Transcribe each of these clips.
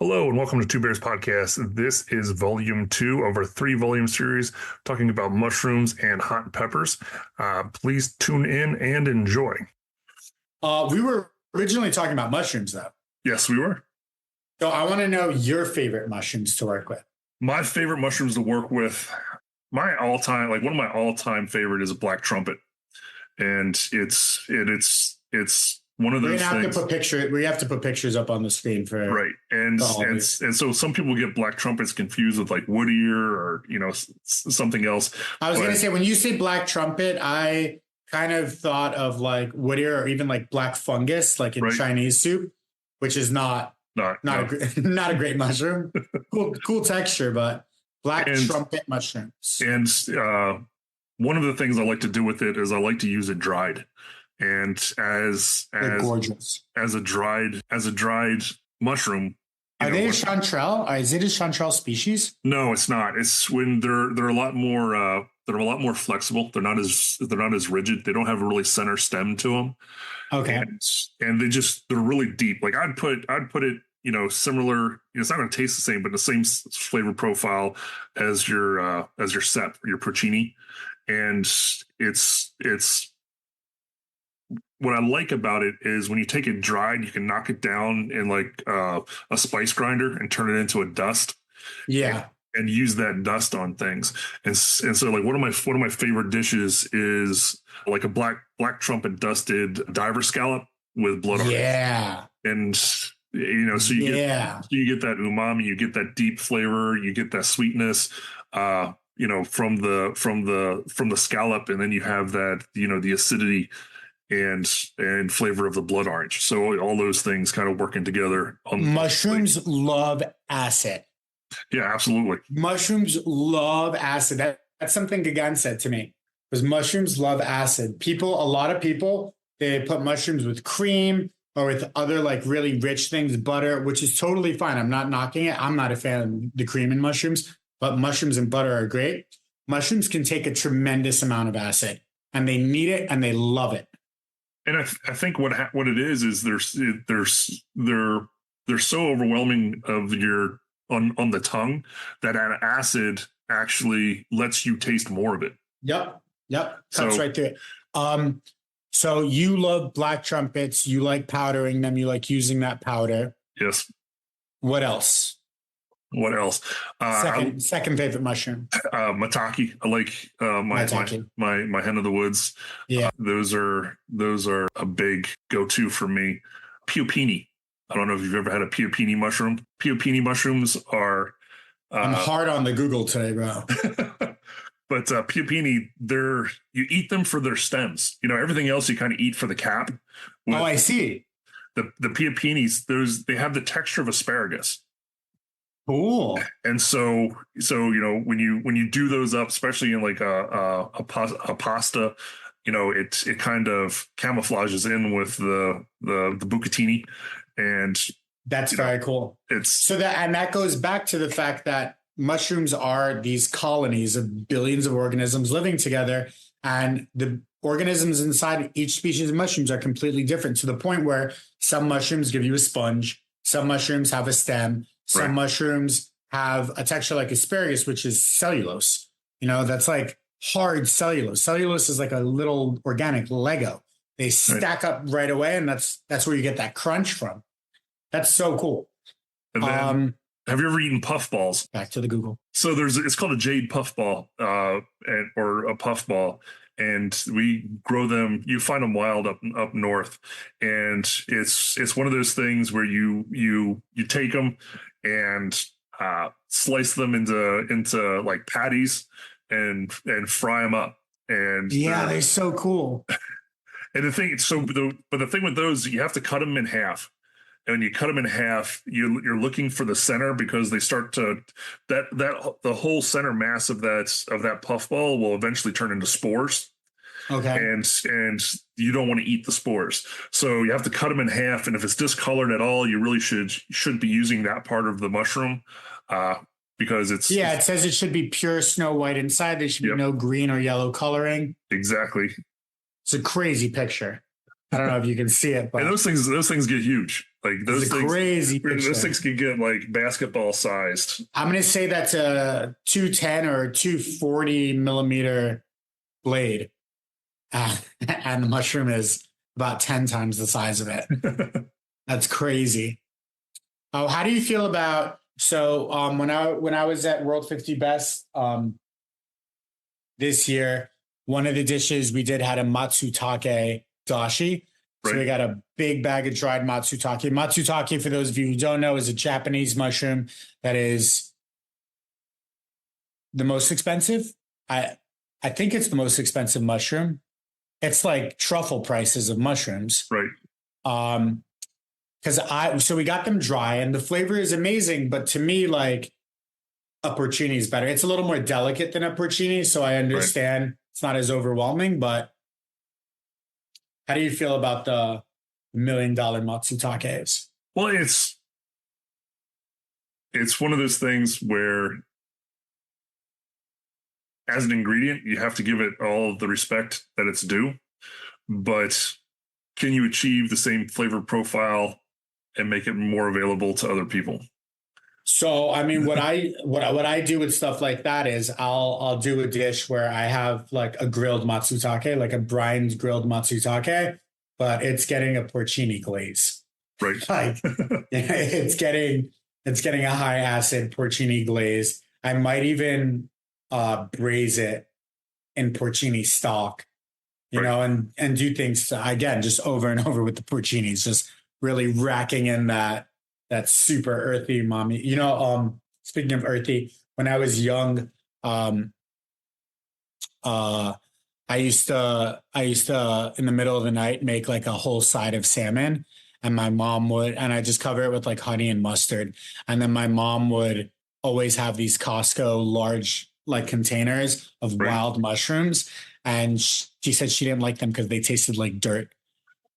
Hello and welcome to Two Bears Podcast. This is volume 2 of our 3-volume series talking about mushrooms and hot peppers. Please tune in and enjoy. We were originally talking about mushrooms, though. Yes, we were. So I want to know your favorite mushrooms to work with. My favorite mushrooms to work with, one of my all-time favorite is a black trumpet. And it's one of those things. We have to put pictures up on the screen for right. And so some people get black trumpets confused with like Whittier or something else. I was going to say, when you say black trumpet, I kind of thought of like Whittier or even like black fungus, like in Chinese soup, which is not a great mushroom. Cool texture, but black trumpet mushrooms. And one of the things I like to do with it is I like to use it dried. And as gorgeous as a dried mushroom. Are they a chanterelle? Is it a chanterelle species? No, it's not. It's when they're a lot more flexible. They're not as rigid. They don't have a really center stem to them. Okay. And they're really deep. Like I'd put it, similar. It's not going to taste the same, but the same flavor profile as your sep, your porcini, and it's. What I like about it is when you take it dried, you can knock it down in like a spice grinder and turn it into a dust. Yeah. And use that dust on things. And so like one of my favorite dishes is like a black trumpet dusted diver scallop with blood orange. Yeah. And so you get that umami, you get that deep flavor, you get that sweetness from the scallop, and then you have that, the acidity and flavor of the blood orange. So all those things kind of working together. Mushrooms love acid. Yeah, absolutely. Mushrooms love acid. That's something Gagan said to me, was mushrooms love acid. A lot of people, they put mushrooms with cream or with other like really rich things, butter, which is totally fine. I'm not knocking it. I'm not a fan of the cream in mushrooms, but mushrooms and butter are great. Mushrooms can take a tremendous amount of acid, and they need it and they love it. And I think what it is they're so overwhelming on the tongue that an acid actually lets you taste more of it. Yep. Cuts right through it. So you love black trumpets. You like powdering them. You like using that powder. Yes. What else? Second favorite mushroom. Maitake. I like my hen of the woods. Yeah. Those are a big go-to for me. Piopini. I don't know if you've ever had a piopini mushroom. Piopini mushrooms are. I'm hard on the Google today, bro. But piopini, you eat them for their stems. Everything else you kind of eat for the cap. I see. The piopinis, they have the texture of asparagus. Cool. And so when you do those up, especially in like a pasta, it kind of camouflages in with the bucatini, and that's very cool. That goes back to the fact that mushrooms are these colonies of billions of organisms living together, and the organisms inside each species of mushrooms are completely different, to the point where some mushrooms give you a sponge, some mushrooms have a stem. Some mushrooms have a texture like asparagus, which is cellulose. That's like hard cellulose. Cellulose is like a little organic Lego. They stack up right away, and that's where you get that crunch from. That's so cool. And then, have you ever eaten puffballs? Back to the Google. So it's called a jade puffball, or a puffball. And we grow them. You find them wild up north, and it's one of those things where you take them and slice them into like patties and fry them up. And they're so cool. And the thing with those, you have to cut them in half. And when you cut them in half, you're looking for the center, because they start to the whole center mass of that puffball will eventually turn into spores. Okay. And you don't want to eat the spores, so you have to cut them in half. And if it's discolored at all, you really should be using that part of the mushroom, because it says it should be pure snow white inside. There should be no green or yellow coloring. Exactly. It's a crazy picture. I don't know if you can see it, but and those things get huge. Like It's a crazy those picture. things can get like basketball sized. I'm going to say that's a 210 or 240 millimeter blade. And the mushroom is about 10 times the size of it. That's crazy. Oh, how do you feel about when I was at World 50 Best this year, one of the dishes we did had a matsutake dashi. So we Right. got a big bag of dried matsutake. Matsutake, for those of you who don't know, is a Japanese mushroom that is the most expensive. I think it's the most expensive mushroom. It's like truffle prices of mushrooms. Right. So we got them dry and the flavor is amazing, but to me, like a porcini is better. It's a little more delicate than a porcini, so I Right. understand it's not as overwhelming, but how do you feel about the $1 million matsutakes? Well, it's one of those things where as an ingredient, you have to give it all the respect that it's due, but can you achieve the same flavor profile and make it more available to other people? So, I mean, what I do with stuff like that is I'll do a dish where I have like a grilled matsutake, like a brined grilled matsutake, but it's getting a porcini glaze. Right. Like it's getting a high acid porcini glaze. I might even braise it in porcini stock, Right. and do things again just over and over with the porcinis, just really racking in that super earthy mommy. Speaking of earthy, when I was young, um, uh, I used to in the middle of the night make like a whole side of salmon, and I just cover it with like honey and mustard, and then my mom would always have these Costco large like containers of Right. wild mushrooms, and she said she didn't like them because they tasted like dirt,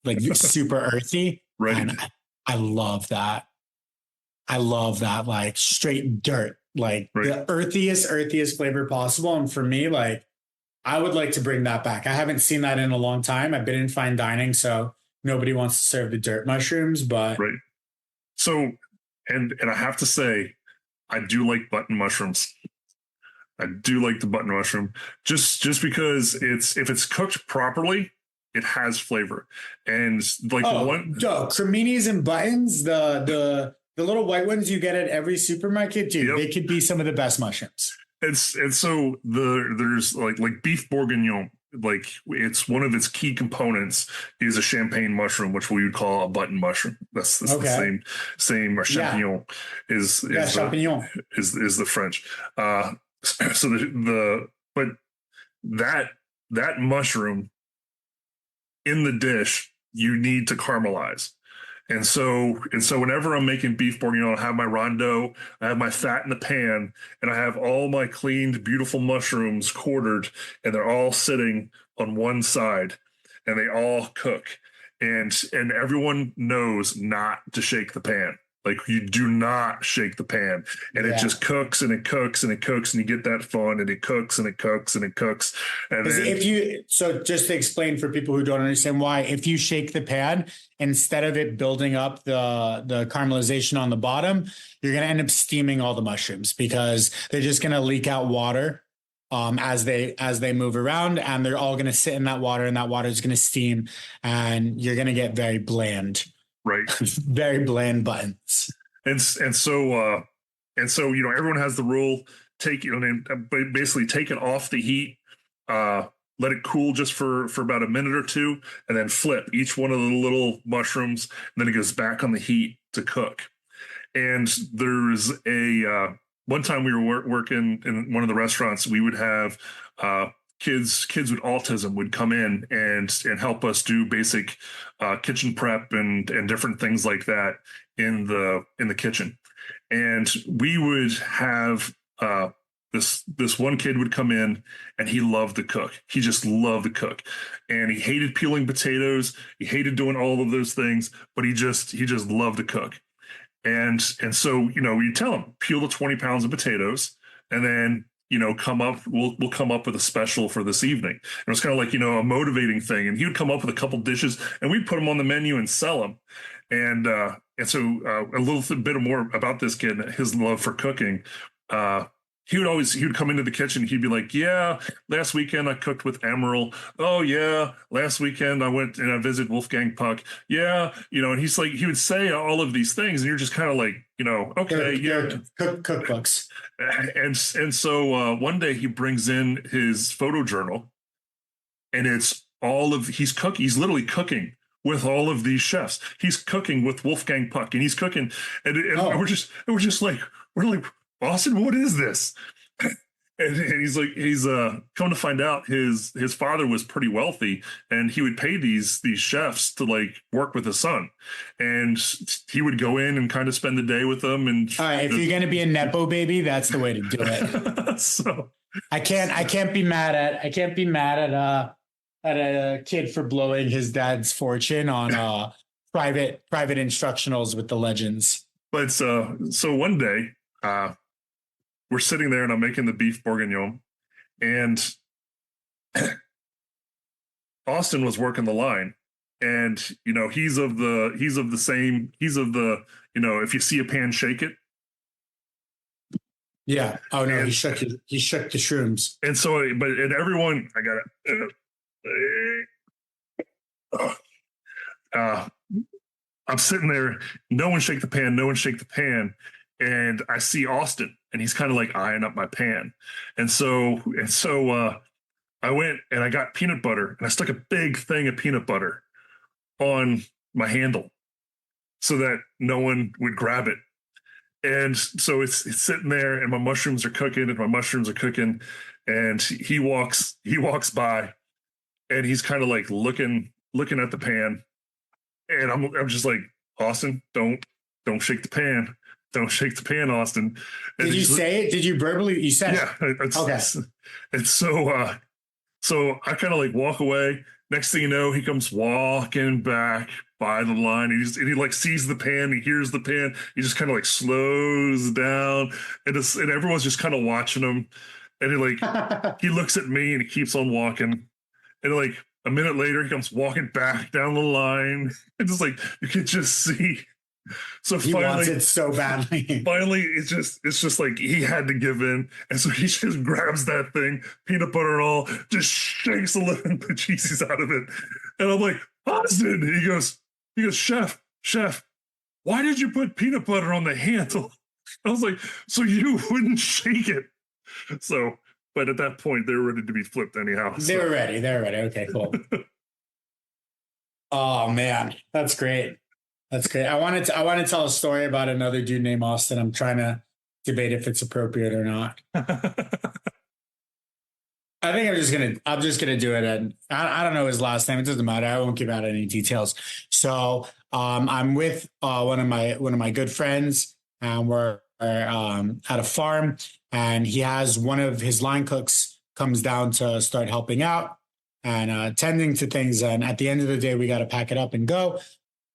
like super earthy, Right. and I love that. I love that, like straight dirt, like Right. the earthiest flavor possible. And for me, like I would like to bring that back. I haven't seen that in a long time. I've been in fine dining, so nobody wants to serve the dirt mushrooms, but Right. So, and I have to say, I do like button mushrooms. I do like the button mushroom just because if it's cooked properly, it has flavor. And like the one creminis and buttons, the little white ones you get at every supermarket, dude, Yep. they could be some of the best mushrooms. And so there's like beef bourguignon, like it's one of its key components is a champagne mushroom, which we would call a button mushroom. That's Okay. the same or champignon champignon is the French. So but that mushroom in the dish you need to caramelize. And so whenever I'm making beef bourguignon, I have my rondo, I have my fat in the pan, and I have all my cleaned, beautiful mushrooms quartered, and they're all sitting on one side, and they all cook. And everyone knows not to shake the pan. Like you do not shake the pan, and it just cooks and it cooks and it cooks, and you get that fun, and it cooks and it cooks and it cooks. And then so just to explain for people who don't understand why, if you shake the pan, instead of it building up the caramelization on the bottom, you're going to end up steaming all the mushrooms because they're just going to leak out water as they move around, and they're all going to sit in that water, and that water is going to steam, and you're going to get very bland. Right. Very bland buttons. And so everyone has the rule, basically take it off the heat, let it cool just for about a minute or two, and then flip each one of the little mushrooms, and then it goes back on the heat to cook. And there's one time we were working in one of the restaurants, we would have kids with autism would come in and help us do basic kitchen prep and different things like that in the kitchen. And we would have this one kid would come in and he loved to cook. He just loved to cook, and he hated peeling potatoes. He hated doing all of those things, but he just loved to cook. And so you tell him peel the 20 pounds of potatoes, and then we'll come up with a special for this evening. And it was kind of like a motivating thing. And he would come up with a couple dishes, and we'd put them on the menu and sell them. And so a little bit more about this kid, his love for cooking. Uh, he would come into the kitchen. He'd be like, "Yeah, last weekend I cooked with Emerald. Oh yeah, last weekend I went and I visited Wolfgang Puck. Yeah, and he's like, he would say all of these things, and you're just kind of like, okay, yeah, cookbooks. And so one day he brings in his photo journal, and it's he's cooking. He's literally cooking with all of these chefs. He's cooking with Wolfgang Puck, and he's cooking, and we're just like, Austin, what is this? And he's like, come to find out, his father was pretty wealthy, and he would pay these chefs to like work with his son, and he would go in and kind of spend the day with them. And all right, if you're gonna be a nepo baby, that's the way to do it. So I can't be mad at a kid for blowing his dad's fortune on private instructionals with the legends. But so one day, we're sitting there and I'm making the beef bourguignon, and Austin was working the line, and he's of the if you see a pan, shake it. Yeah. Oh no, he shook the shrooms. And so, and everyone, I got it. I'm sitting there, no one shake the pan. And I see Austin, and he's kind of like eyeing up my pan. And so I went and I got peanut butter, and I stuck a big thing of peanut butter on my handle so that no one would grab it. And so it's sitting there, and my mushrooms are cooking, and he walks by, and he's kind of like looking at the pan, and I'm just like, Austin, don't shake the pan. Don't shake the pan, Austin. And did you say it? Did you verbally? You said yeah, it. Okay. And so I kind of like walk away. Next thing you know, he comes walking back by the line. And he like sees the pan. He hears the pan. He just kind of like slows down, and everyone's just kind of watching him. And he looks at me, and he keeps on walking. And like a minute later, he comes walking back down the line. And just like you can just see. So he wants it so badly. Finally, it's just like he had to give in, and so he just grabs that thing, peanut butter and all, just shakes the living bejesus out of it. And I'm like, Austin. He goes, chef, why did you put peanut butter on the handle? I was like, so you wouldn't shake it. So, but at that point, they were ready to be flipped anyhow. They were ready. Okay, cool. Oh man, that's great. That's great. I want to tell a story about another dude named Austin. I'm trying to debate if it's appropriate or not. I think I'm just gonna do it. And I don't know his last name. It doesn't matter. I won't give out any details. So I'm with one of my good friends, and we're at a farm, and he has one of his line cooks comes down to start helping out and tending to things. And at the end of the day, we got to pack it up and go.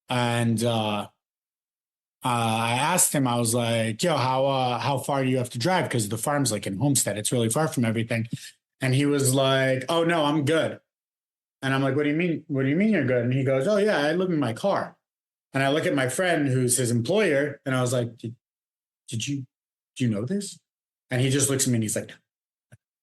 And I asked him, I was like, yo, how far do you have to drive? Because the farm's like in Homestead. It's really far from everything. And he was like, oh, no, I'm good. And I'm like, what do you mean? What do you mean you're good? And he goes, oh, yeah, I live in my car. And I look at my friend who's his employer, and I was like, do you know this? And he just looks at me and he's like,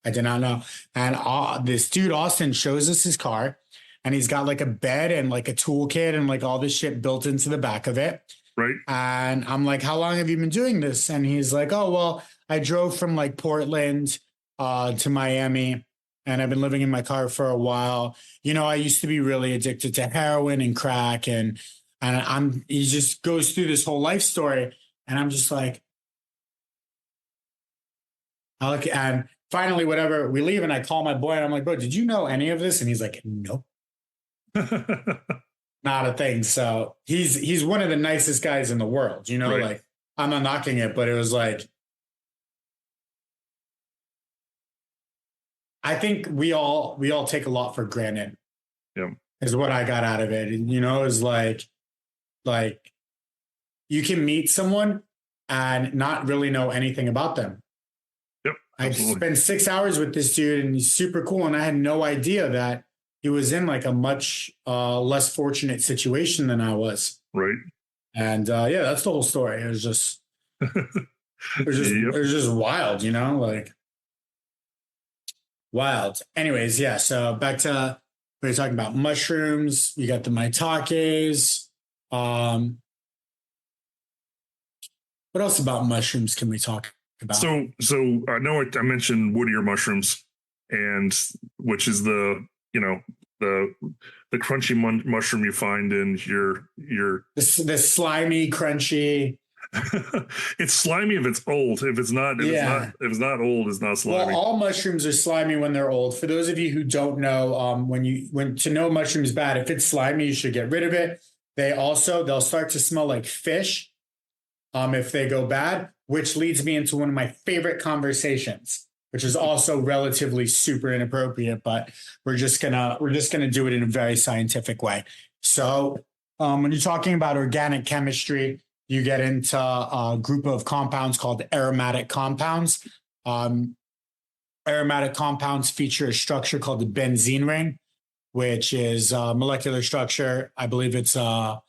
I did not know. And this dude, Austin, shows us his car. And he's got like a bed and like a toolkit and like all this shit built into the back of it. Right. And I'm like, how long have you been doing this? And he's like, oh, well, I drove from like Portland to Miami, and I've been living in my car for a while. I used to be really addicted to heroin and crack. And he just goes through this whole life story. And I'm just like, and finally, whatever, we leave, and I call my boy, and I'm like, bro, did you know any of this? And he's like, nope. Not a thing. So he's one of the nicest guys in the world, right. Like I'm not knocking it, but it was like, I think we all take a lot for granted. Yeah. Is what I got out of it. Is like you can meet someone and not really know anything about them. Yep. Absolutely. I spent 6 hours with this dude, and he's super cool. And I had no idea that he was in like a much less fortunate situation than I was. Right. And yeah, that's the whole story. Yep. It was just wild, like wild. Anyways, yeah. So back to we were talking about mushrooms. You got the maitakes. Um, what else about mushrooms can we talk about? So I know I mentioned woodier mushrooms, and which is the the crunchy mushroom you find in your. The slimy, crunchy. It's slimy if it's old. If it's not old, it's not slimy. Well, all mushrooms are slimy when they're old. For those of you who don't know, when to know mushroom is bad, if it's slimy, you should get rid of it. They'll start to smell like fish, if they go bad, which leads me into one of my favorite conversations, which is also relatively super inappropriate, but we're just gonna do it in a very scientific way. So, when you're talking about organic chemistry, you get into a group of compounds called aromatic compounds. Um, Aromatic compounds feature a structure called the benzene ring, which is a molecular structure. I believe it's a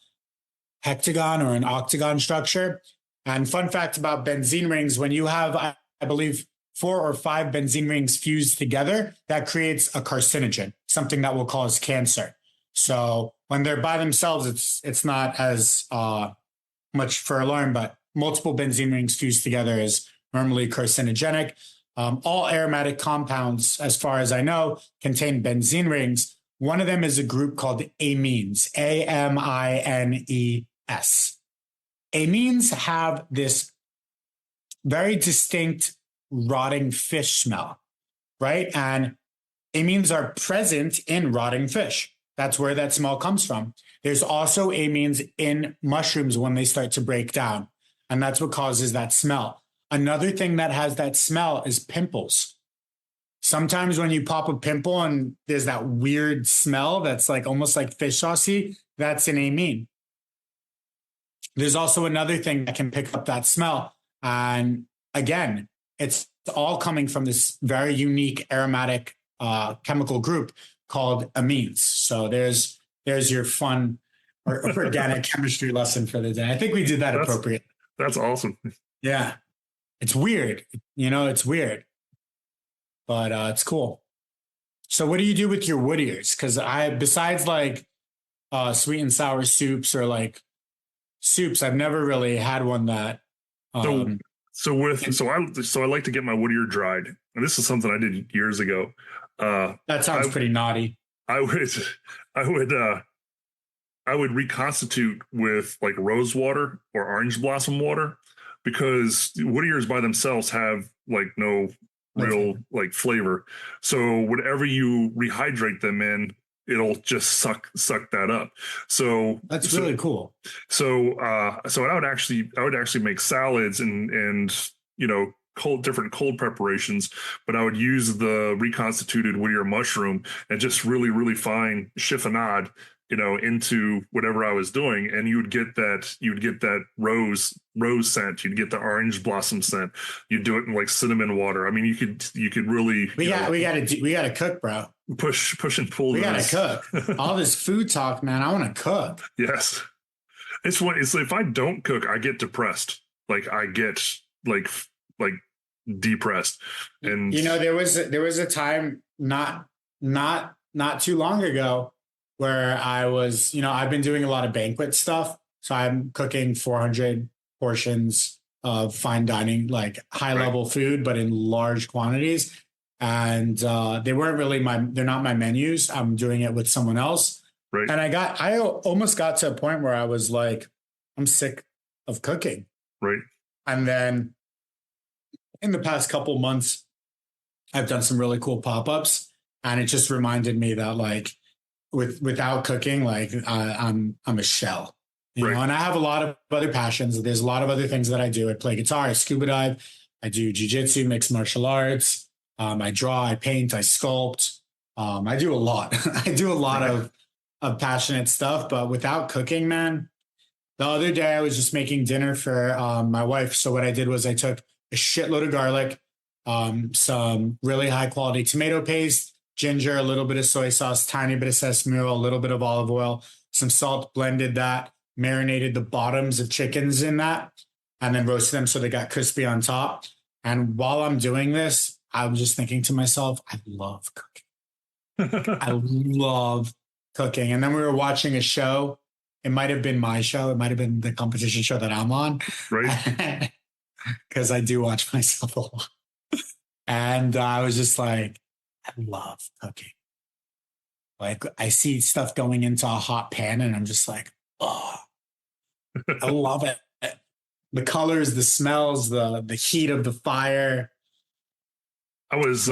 hectagon or an octagon structure. And fun fact about benzene rings, when you have, I believe, 4 or 5 benzene rings fused together, that creates a carcinogen, something that will cause cancer. So when they're by themselves, it's not as much for alarm, but multiple benzene rings fused together is normally carcinogenic. All aromatic compounds, as far as I know, contain benzene rings. One of them is a group called amines, amines. Amines have this very distinct rotting fish smell, right? And amines are present in rotting fish. That's where that smell comes from. There's also amines in mushrooms when they start to break down, and that's what causes that smell. Another thing that has that smell is pimples. Sometimes when you pop a pimple and there's that weird smell that's like almost like fish saucy, that's an amine. There's also another thing that can pick up that smell. And again, it's all coming from this very unique aromatic chemical group called amines. So there's your fun or organic chemistry lesson for the day. I think we did that appropriate. That's awesome. Yeah. It's weird. It's weird. But it's cool. So what do you do with your woodiers? Because besides like sweet and sour soups or like soups, I've never really had one that so I like to get my woodier dried. And this is something I did years ago. That sounds pretty naughty. I would reconstitute with like rose water or orange blossom water, because woodiers by themselves have like no real like flavor. So whatever you rehydrate them in, it'll just suck that up. So that's really cool. So I would actually make salads and different cold preparations, but I would use the reconstituted woodier mushroom and just really fine chiffonade, into whatever I was doing, and you'd get that rose scent, you'd get the orange blossom scent. You'd do it in like cinnamon water. I mean, you could really we gotta cook, bro. Push and pull. We gotta cook. All this food talk, man. I want to cook. Yes, it's if I don't cook, I get depressed. Like I get like depressed. And there was a time not too long ago where I was, I've been doing a lot of banquet stuff. So I'm cooking 400 portions of fine dining, like high level food, but in large quantities. And they weren't really they're not my menus. I'm doing it with someone else. Right. And I almost got to a point where I was like, I'm sick of cooking. Right. And then in the past couple months, I've done some really cool pop-ups, and it just reminded me that like without cooking, like I'm a shell, you know. And I have a lot of other passions. There's a lot of other things that I do. I play guitar, I scuba dive, I do jiu-jitsu, mixed martial arts. I draw, I paint, I sculpt. I do a lot. I do a lot of passionate stuff. But without cooking, man, the other day I was just making dinner for my wife. So what I did was I took a shitload of garlic, some really high quality tomato paste, ginger, a little bit of soy sauce, tiny bit of sesame oil, a little bit of olive oil, some salt, blended that, marinated the bottoms of chickens in that and then roasted them so they got crispy on top. And while I'm doing this, I'm just thinking to myself, I love cooking. I love cooking. And then we were watching a show. It might have been my show. It might have been the competition show that I'm on. Right. Because I do watch myself a lot. And I was just like, I love cooking. Like I see stuff going into a hot pan and I'm just like, oh, I love it. The colors, the smells, the heat of the fire. I was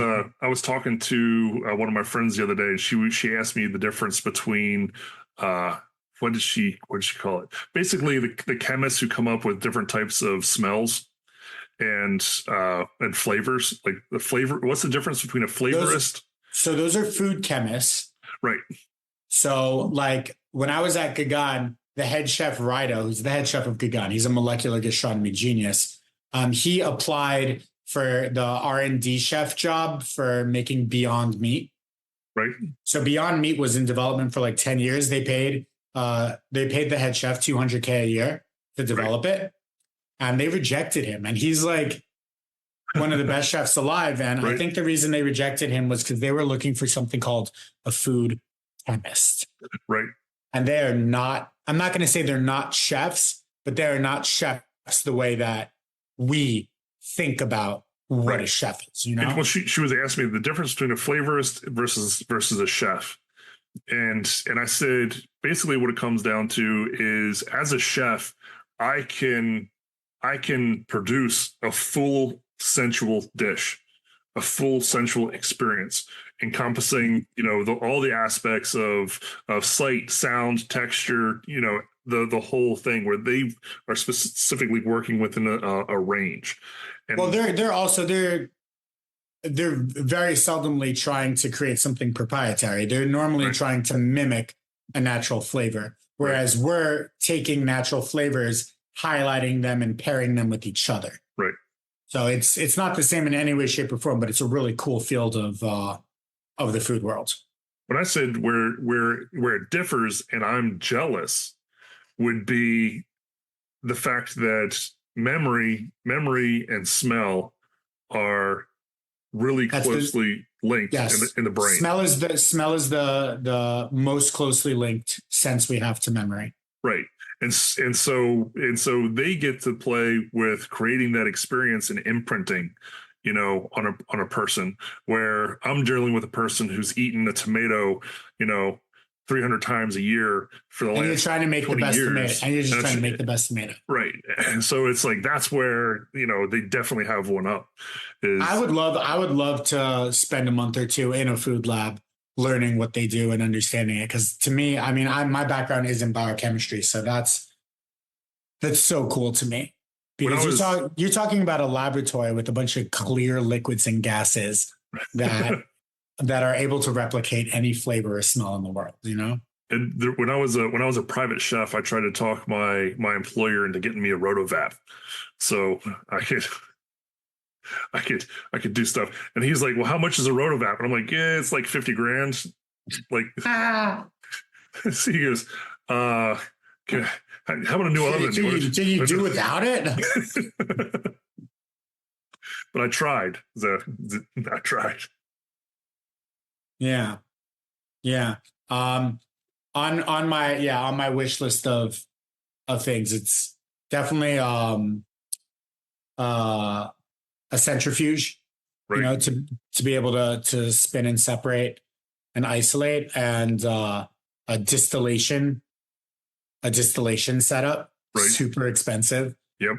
talking to one of my friends the other day, and she asked me the difference between what did she call it? Basically, the chemists who come up with different types of smells and flavors. Like the flavor, what's the difference between a flavorist? Those are food chemists, right? So, like when I was at Gaghan, the head chef Rido, who's the head chef of Gaghan, he's a molecular gastronomy genius. He applied for the R&D chef job for making Beyond Meat. Right. So Beyond Meat was in development for like 10 years. They paid the head chef $200K a year to develop it. And they rejected him. And he's like one of the best chefs alive. And I think the reason they rejected him was because they were looking for something called a food chemist. Right. And they're not, I'm not going to say they're not chefs, but they're not chefs the way that we think about what a chef is, you know? Well, she was asking me the difference between a flavorist versus a chef. And I said, basically what it comes down to is as a chef, I can produce a full sensual dish, a full sensual experience encompassing, all the aspects of sight, sound, texture, the whole thing, where they are specifically working within a range. And well, they're very seldomly trying to create something proprietary. They're normally trying to mimic a natural flavor, whereas we're taking natural flavors, highlighting them and pairing them with each other. Right. So it's not the same in any way, shape, or form, but it's a really cool field of the food world. When I said where it differs, and I'm jealous, would be the fact that memory and smell are really closely linked in the brain. Smell is the most closely linked sense we have to memory. Right. And so they get to play with creating that experience and imprinting, on a person, where I'm dealing with a person who's eaten a tomato, 300 times a year for the last 20 years. And you're trying to make the best tomato. And you're just trying to make the best tomato. Right. And so it's like, that's where, they definitely have one up. I would love to spend a month or two in a food lab learning what they do and understanding it. Because to me, my background is in biochemistry. So that's so cool to me. Because you're talking about a laboratory with a bunch of clear liquids and gases that are able to replicate any flavor or smell in the world, And when I was a private chef, I tried to talk my employer into getting me a rotovap, so I could do stuff. And he's like, "Well, how much is a rotovap?" And I'm like, "Yeah, it's like 50 grand." Like, so he goes, "How about a new oven?" Did you do without it? But I tried. I tried. Yeah. On my wish list of things, it's definitely a centrifuge, to be able to spin and separate and isolate, and a distillation setup. Super expensive. Yep.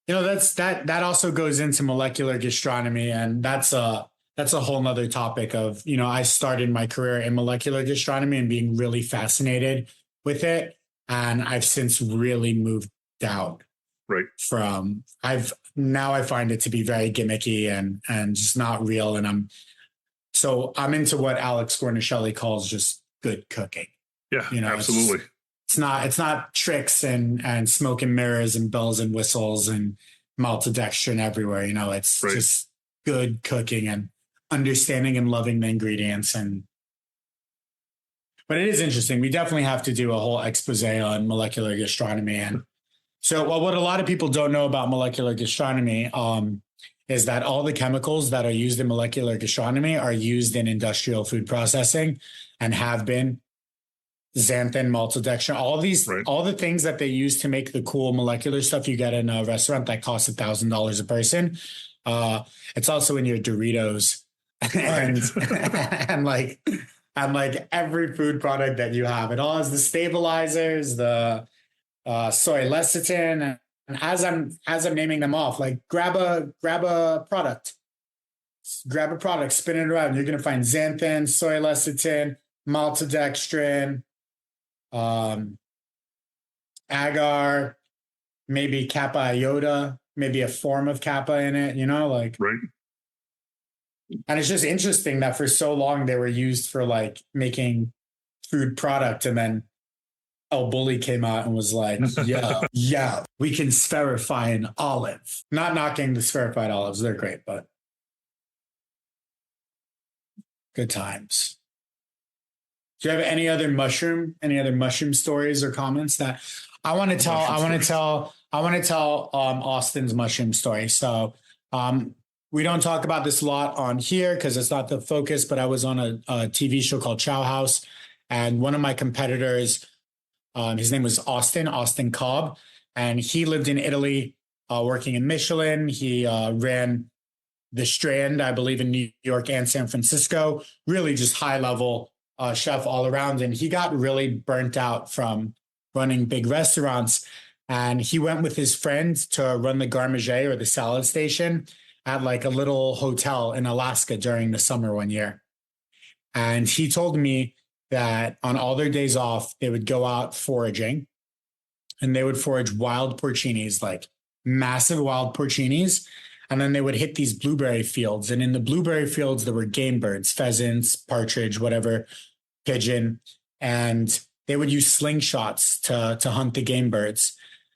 That also goes into molecular gastronomy, and that's a whole nother topic of, I started my career in molecular gastronomy and being really fascinated with it. And I've since really moved out from, I find it to be very gimmicky and just not real. And I'm into what Alex Guarnaschelli calls just good cooking. Yeah, absolutely. It's not tricks and smoke and mirrors and bells and whistles and maltodextrin everywhere. It's just good cooking and understanding and loving the ingredients. And But it is interesting. We definitely have to do a whole expose on molecular gastronomy. And so, well, what a lot of people don't know about molecular gastronomy is that all the chemicals that are used in molecular gastronomy are used in industrial food processing and have been. Xanthan, maltodextrin, all the things that they use to make the cool molecular stuff you get in a restaurant that costs $1,000 a person. It's also in your Doritos and and like every food product that you have. It all has the stabilizers, the soy lecithin, and as I'm naming them off, like grab a product, spin it around. You're gonna find xanthan, soy lecithin, maltodextrin, agar, maybe kappa iota, maybe a form of kappa in it, like right. And it's just interesting that for so long they were used for like making food product, and then El Bulli came out and was like, yeah, we can spherify an olive. Not knocking the spherified olives, they're great, but good times. Do you have any other mushroom stories or comments that I want to tell? I want to tell Austin's mushroom story. So we don't talk about this a lot on here because it's not the focus, but I was on a TV show called Chow House, and one of my competitors, his name was Austin Cobb, and he lived in Italy, working in Michelin. He ran the Strand, I believe, in New York and San Francisco, really just high level chef all around. And he got really burnt out from running big restaurants. And he went with his friend to run the garde-manger, or the salad station, at like a little hotel in Alaska during the summer one year. And he told me that on all their days off, they would go out foraging, and they would forage wild porcinis, like massive wild porcinis. And then they would hit these blueberry fields. And in the blueberry fields, there were game birds, pheasants, partridge, whatever, pigeon. And they would use slingshots to hunt the game birds.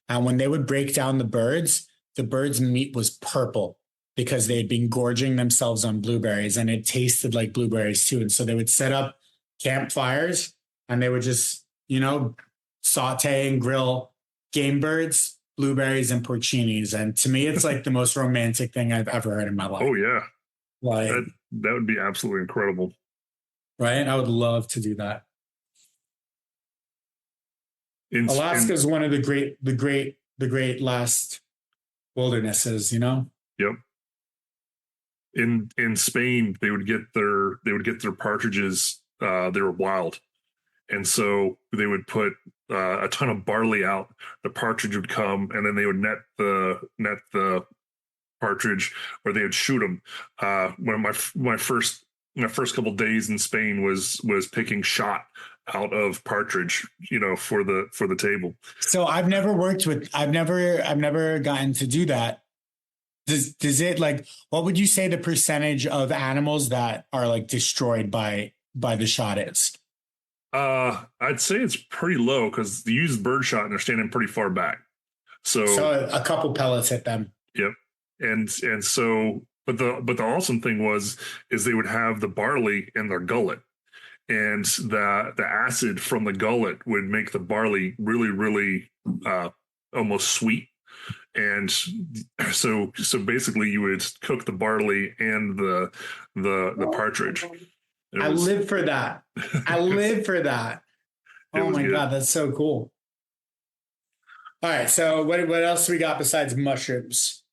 And when they would break down the birds' meat was purple because they had been gorging themselves on blueberries, and it tasted like blueberries too. And so they would set up campfires, and they would just, saute and grill game birds, blueberries, and porcinis. And to me, it's like the most romantic thing I've ever heard in my life. Oh yeah. Like that would be absolutely incredible. Right? I would love to do that. Alaska is one of the great last wildernesses, Yep. In Spain, they would get their partridges. They were wild, and so they would put a ton of barley out. The partridge would come, and then they would net the partridge, or they would shoot them. One of my first couple of days in Spain was picking shot out of partridge, for the table. So I've never gotten to do that. Does it, like, what would you say the percentage of animals that are like destroyed by the shot is? I'd say it's pretty low because they use birdshot and they're standing pretty far back. So a couple pellets hit them. Yep. And so, but the awesome thing is they would have the barley in their gullet, and the acid from the gullet would make the barley really, really almost sweet. And so basically you would cook the barley and the partridge. I live for that. I live for that. Oh my God, that's so cool. All right, so what else we got besides mushrooms?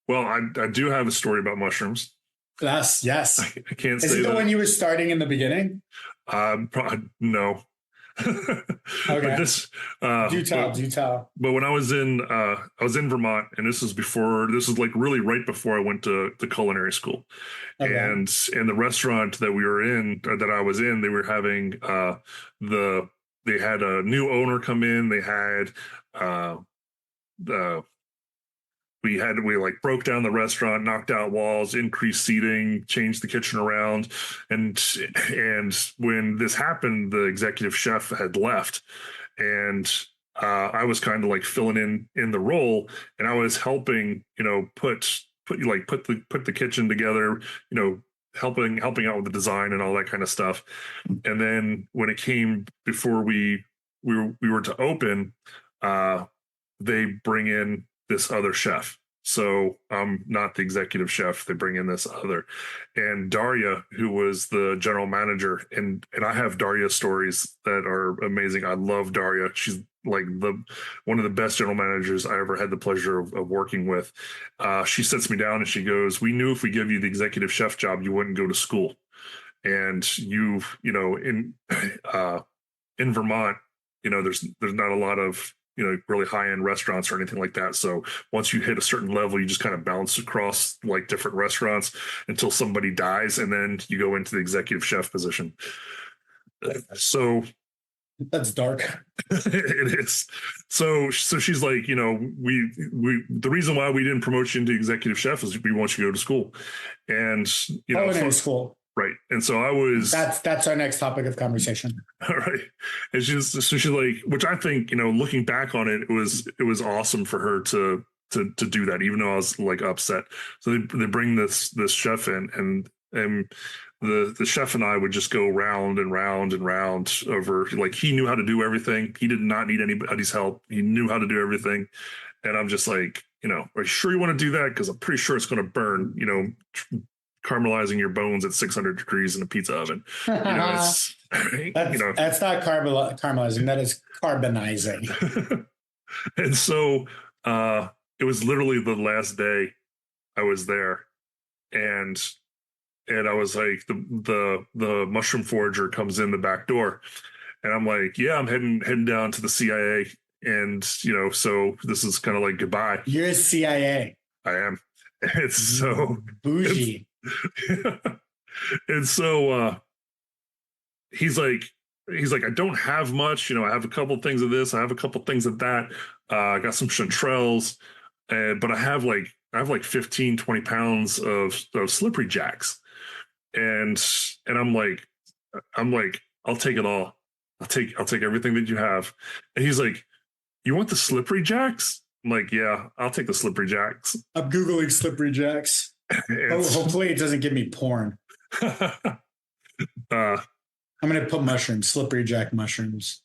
Well, I do have a story about mushrooms. Yes. I can't say. Is it the one you were starting in the beginning? No. Okay. But do tell. But when I was in Vermont, and this was like really right before I went to culinary school. Okay. And in the restaurant that we were in, or that I was in, they were having they had a new owner come in. They had we like broke down the restaurant, knocked out walls, increased seating, changed the kitchen around. And when this happened, the executive chef had left, and I was kind of like filling in the role, and I was helping, put the kitchen together, helping out with the design and all that kind of stuff. And then when it came before we were to open, they bring in this other chef. So I'm not the executive chef. They bring in this other, and Daria, who was the general manager, and I have Daria stories that are amazing. I love Daria. She's like one of the best general managers I ever had the pleasure of working with. She sits me down and she goes, "We knew if we give you the executive chef job, you wouldn't go to school, and in Vermont, there's not a lot of really high-end restaurants or anything like that. So once you hit a certain level, you just kind of bounce across like different restaurants until somebody dies, and then you go into the executive chef position." So that's dark. It is. So she's like, we the reason why we didn't promote you into executive chef is we want you to go to school, and culinary school. Right. And so I was, that's our next topic of conversation. All right. And she's like, which I think, looking back on it, it was awesome for her to do that, even though I was like upset. So they bring this chef in, and the chef and I would just go round and round and round over, like, he knew how to do everything. He did not need anybody's help. He knew how to do everything. And I'm just like, are you sure you want to do that? Because I'm pretty sure it's going to burn, caramelizing your bones at 600 degrees in a pizza oven. That's not caramelizing. That is carbonizing. And so it was literally the last day I was there, and I was like, the mushroom forager comes in the back door, and I'm like, yeah, I'm heading down to the CIA, and so this is kind of like goodbye. You're a CIA. I am. It's so bougie. And so he's like, I don't have much, I have a couple things of this, I have a couple things of that. I got some chanterelles, but I have like 15, 20 pounds of slippery jacks. And I'm like, I'll take it all. I'll take everything that you have. And he's like, you want the slippery jacks? I'm like, yeah, I'll take the slippery jacks. I'm Googling slippery jacks. Hopefully it doesn't give me porn. I'm going to put mushrooms, slippery jack mushrooms.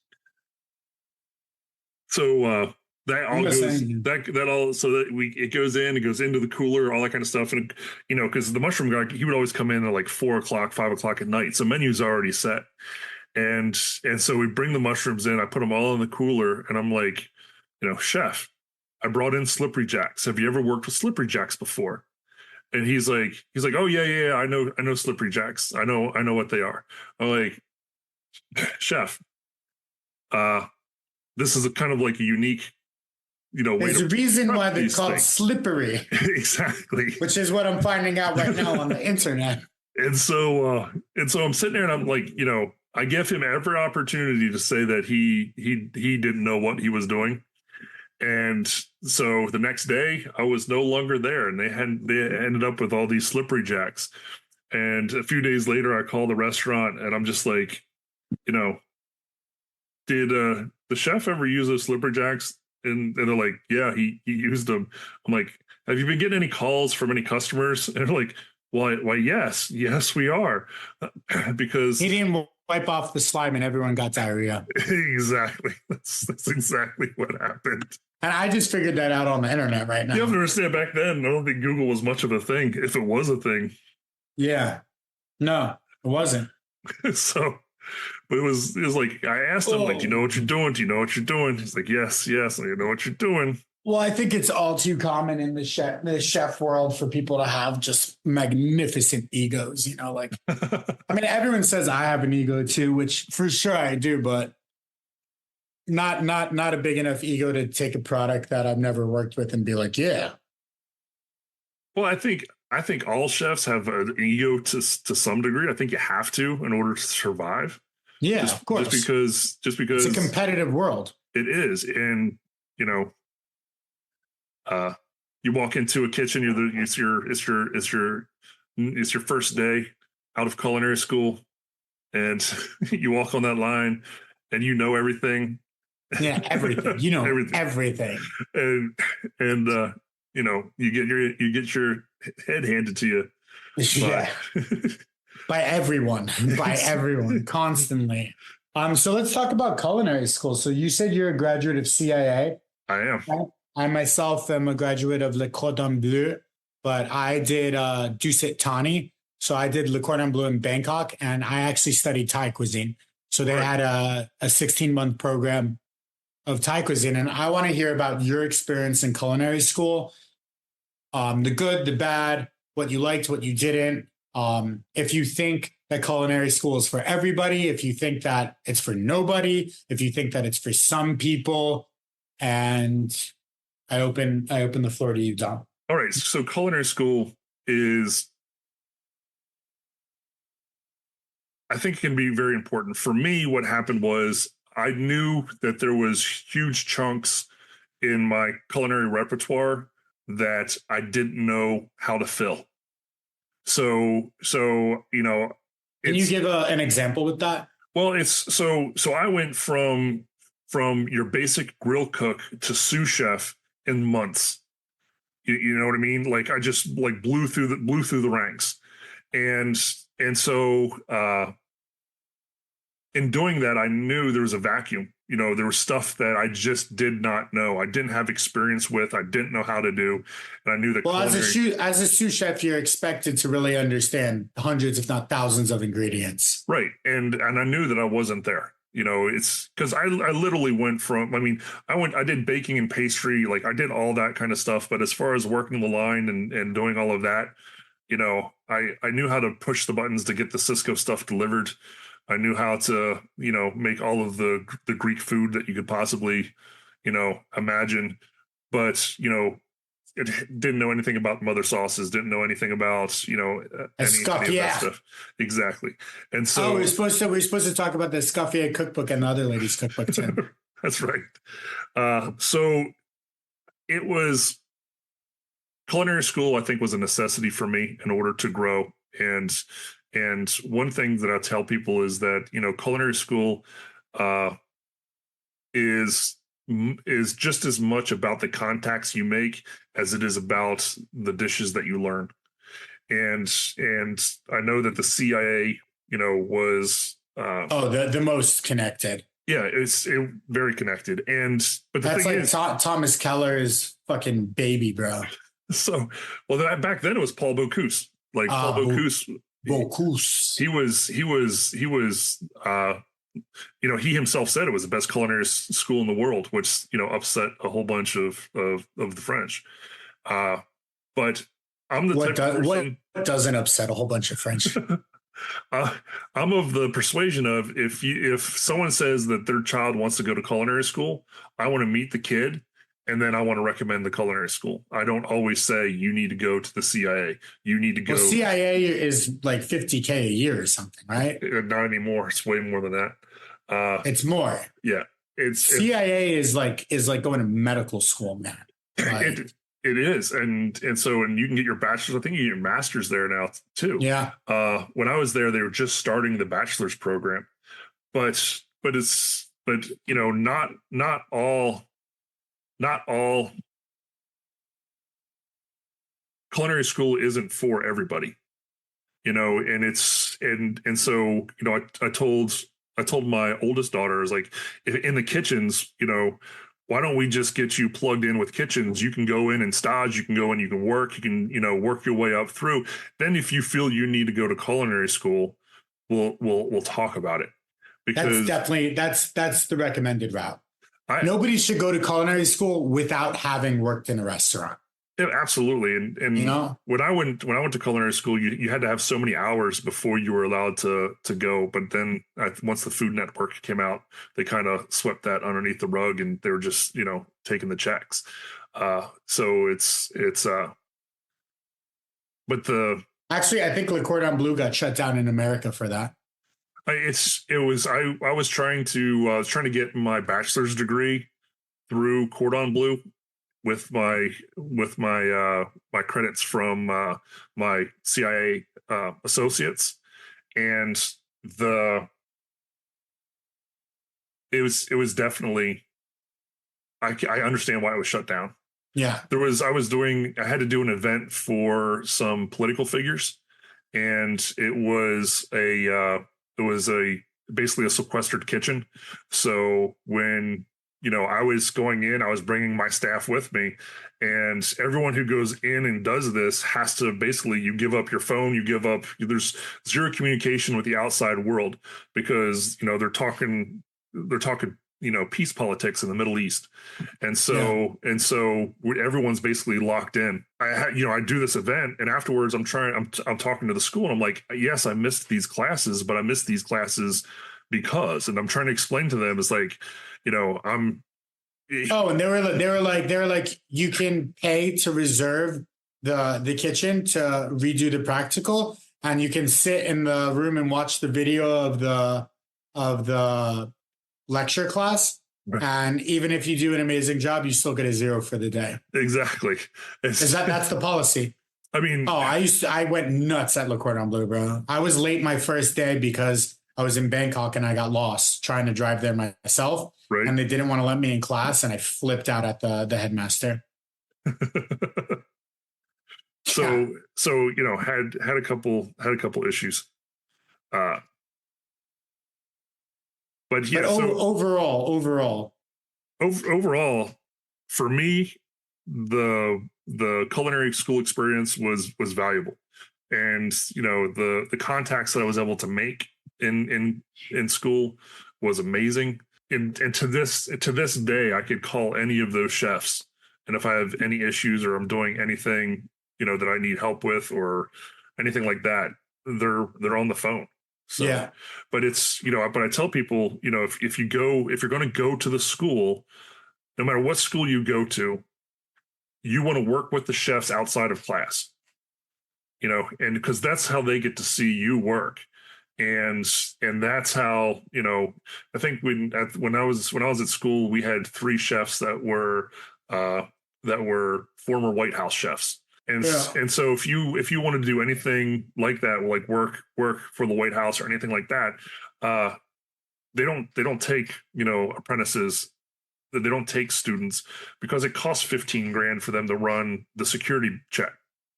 So that all goes it goes into the cooler, all that kind of stuff. And because the mushroom guy, he would always come in at like 4 o'clock, 5 o'clock at night. So menu's already set. And so we bring the mushrooms in, I put them all in the cooler, and I'm like, chef, I brought in slippery jacks. Have you ever worked with slippery jacks before? And he's like, oh yeah, I know slippery jacks. I know what they are. I'm like, chef, this is a kind of like a unique, way. There's a reason why they're called slippery. Exactly. Which is what I'm finding out right now on the internet. And so I'm sitting there and I'm like, I give him every opportunity to say that he didn't know what he was doing. And so the next day I was no longer there, and they ended up with all these slippery jacks. And a few days later I call the restaurant and I'm just like, did the chef ever use those slippery jacks? And they're like, yeah, he used them. I'm like, have you been getting any calls from any customers? And they're like, why, yes, we are. Because he didn't wipe off the slime and everyone got diarrhea. Exactly. That's exactly what happened. And I just figured that out on the internet right now. You have to understand, back then, I don't think Google was much of a thing, if it was a thing. Yeah. No, it wasn't. So, but it was like, I asked him, like, do you know what you're doing? Do you know what you're doing? He's like, yes, I know what you're doing. Well, I think it's all too common in the chef world for people to have just magnificent egos, like, I mean, everyone says I have an ego too, which for sure I do, but not a big enough ego to take a product that I've never worked with and be like, yeah. Well, I think all chefs have an ego to some degree. I think you have to in order to survive. Yeah, of course. Just because it's a competitive world. It is. And, you walk into a kitchen, it's your first day out of culinary school, and you walk on that line and everything. Yeah, everything. Everything. And you get your head handed to you, Yeah. By everyone, by everyone, constantly. So let's talk about culinary school. So you said you're a graduate of CIA. I am. I myself am a graduate of Le Cordon Bleu, but I did Dusit Thani. So I did Le Cordon Bleu in Bangkok, and I actually studied Thai cuisine. So they had a 16-month program of Thai cuisine. And I want to hear about your experience in culinary school, the good, the bad, what you liked, what you didn't. If you think that culinary school is for everybody, if you think that it's for nobody, if you think that it's for some people, and I open the floor to you, Dom. All right. So culinary school is, I think, can be very important. For me, what happened was I knew that there was huge chunks in my culinary repertoire that I didn't know how to fill. So can you give an example with that? Well, it's so I went from your basic grill cook to sous chef in months. You know what I mean? Like I just like blew through the ranks, and so in doing that, I knew there was a vacuum. There was stuff that I just did not know. I didn't have experience with. I didn't know how to do, and I knew that. Well, as a sous chef, you're expected to really understand hundreds, if not thousands, of ingredients. Right, and I knew that I wasn't there. It's because I literally went from. I did baking and pastry, like I did all that kind of stuff. But as far as working the line and doing all of that, I knew how to push the buttons to get the Cisco stuff delivered. I knew how to, make all of the Greek food that you could possibly, imagine. But, it didn't know anything about mother sauces, didn't know anything about, any of that stuff. Exactly. And so we're supposed to talk about the Escoffier cookbook and the other ladies' cookbook too. That's right. So it was culinary school, I think, was a necessity for me in order to grow. And one thing that I tell people is that, culinary school is just as much about the contacts you make as it is about the dishes that you learn. And I know that the CIA, was the most connected. Yeah, it's very connected. But that's like Thomas Keller's fucking baby, bro. So, back then it was Paul Bocuse. Like Paul Bocuse. He was he himself said it was the best culinary school in the world, which upset a whole bunch of the French. But I'm the type of person, what doesn't upset a whole bunch of French? I'm of the persuasion of if someone says that their child wants to go to culinary school, I want to meet the kid. And then I want to recommend the culinary school. I don't always say you need to go to the CIA. You need to go. Well, CIA is like $50K a year or something, right? Not anymore. It's way more than that. It's more. Yeah. CIA is like going to medical school, man. Like, it is, and you can get your bachelor's. I think you get your master's there now too. Yeah. When I was there, they were just starting the bachelor's program, but not all culinary school isn't for everybody, and so I told my oldest daughter, I was like, in the kitchens, why don't we just get you plugged in with kitchens? You can go in and stage, you can go in, you can work, you can, work your way up through. Then if you feel you need to go to culinary school, we'll talk about it. Because that's the recommended route. Nobody should go to culinary school without having worked in a restaurant. Yeah, absolutely. And when I went to culinary school, you had to have so many hours before you were allowed to go. But then once the Food Network came out, they kind of swept that underneath the rug, and they were just taking the checks. So actually, I think Le Cordon Bleu got shut down in America for that. I was trying to get my bachelor's degree through Cordon Bleu with my credits from my CIA associates, and it was definitely, I understand why it was shut down. Yeah, I had to do an event for some political figures, and it was a basically a sequestered kitchen. So when I was going in, I was bringing my staff with me, and everyone who goes in and does this has to basically, you give up your phone, there's zero communication with the outside world, because they're talking peace politics in the Middle East, and so everyone's basically locked in. I do this event, and afterwards I'm talking to the school, and I'm like, yes, I missed these classes, but I missed these classes because, and I'm trying to explain to them, it's like, I'm. Oh, and they were like, you can pay to reserve the kitchen to redo the practical, and you can sit in the room and watch the video of the lecture class. And even if you do an amazing job, you still get a 0 for the day. Exactly. That's the policy. I mean, I went nuts at Le Cordon Bleu, bro. I was late my first day because I was in Bangkok and I got lost trying to drive there myself. Right. And they didn't want to let me in class, and I flipped out at the headmaster. So had a couple issues. But yeah, overall, for me, the culinary school experience was valuable, and the contacts that I was able to make in school was amazing. And to this day, I could call any of those chefs, and if I have any issues or I'm doing anything that I need help with or anything like that, they're on the phone. So, yeah. But it's but I tell people, if you're going to go to the school, no matter what school you go to, you want to work with the chefs outside of class, and because that's how they get to see you work. And that's how, I think when I was at school, we had 3 chefs that were former White House chefs. And so if you want to do anything like that, like work for the White House or anything like that, they don't take apprentices. They don't take students, because it costs $15,000 for them to run the security check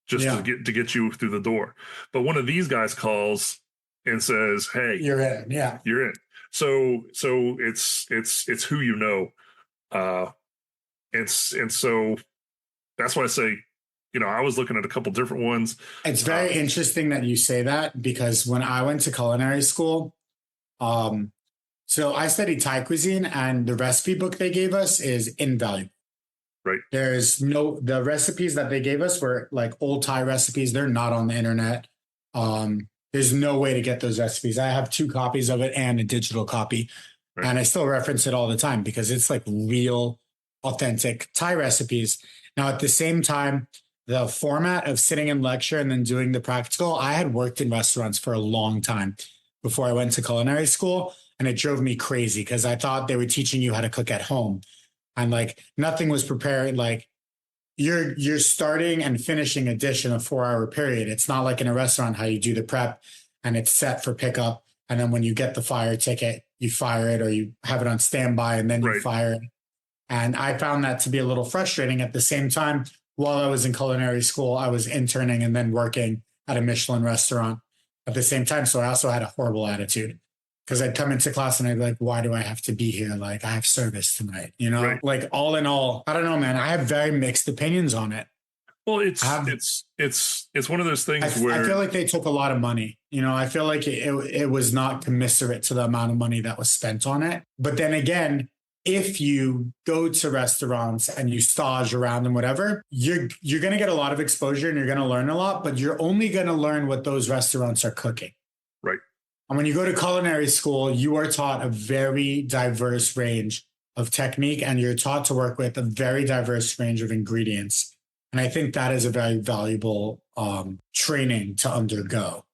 just to get you through the door. But one of these guys calls and says, "Hey, you're in." Yeah, you're in. So it's who you know, and so that's why I say, I was looking at a couple different ones. It's very interesting that you say that, because when I went to culinary school, so I studied Thai cuisine, and the recipe book they gave us is invaluable. Right. The recipes that they gave us were like old Thai recipes. They're not on the internet. There's no way to get those recipes. I have 2 copies of it and a digital copy. Right. And I still reference it all the time because it's like real, authentic Thai recipes. Now, at the same time, the format of sitting in lecture and then doing the practical, I had worked in restaurants for a long time before I went to culinary school. And it drove me crazy because I thought they were teaching you how to cook at home. And like nothing was prepared. Like you're starting and finishing a dish in a 4-hour period. It's not like in a restaurant how you do the prep and it's set for pickup. And then when you get the fire ticket, you fire it, or you have it on standby and then you fire it. And I found that to be a little frustrating. At the same time, while I was in culinary school, I was interning and then working at a Michelin restaurant at the same time. So I also had a horrible attitude, because I'd come into class and I'd be like, why do I have to be here? Like, I have service tonight, Like all in all, I don't know, man. I have very mixed opinions on it. Well, it's one of those things where I feel like they took a lot of money. I feel like it was not commensurate to the amount of money that was spent on it. But then again, if you go to restaurants and you stage around and whatever, you're going to get a lot of exposure and you're going to learn a lot, but you're only going to learn what those restaurants are cooking. Right. And when you go to culinary school, you are taught a very diverse range of technique, and you're taught to work with a very diverse range of ingredients. And I think that is a very valuable training to undergo.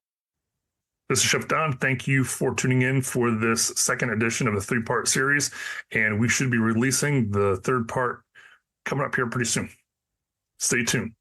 This is Chef Don. Thank you for tuning in for this second edition of the 3-part series. And we should be releasing the 3rd part coming up here pretty soon. Stay tuned.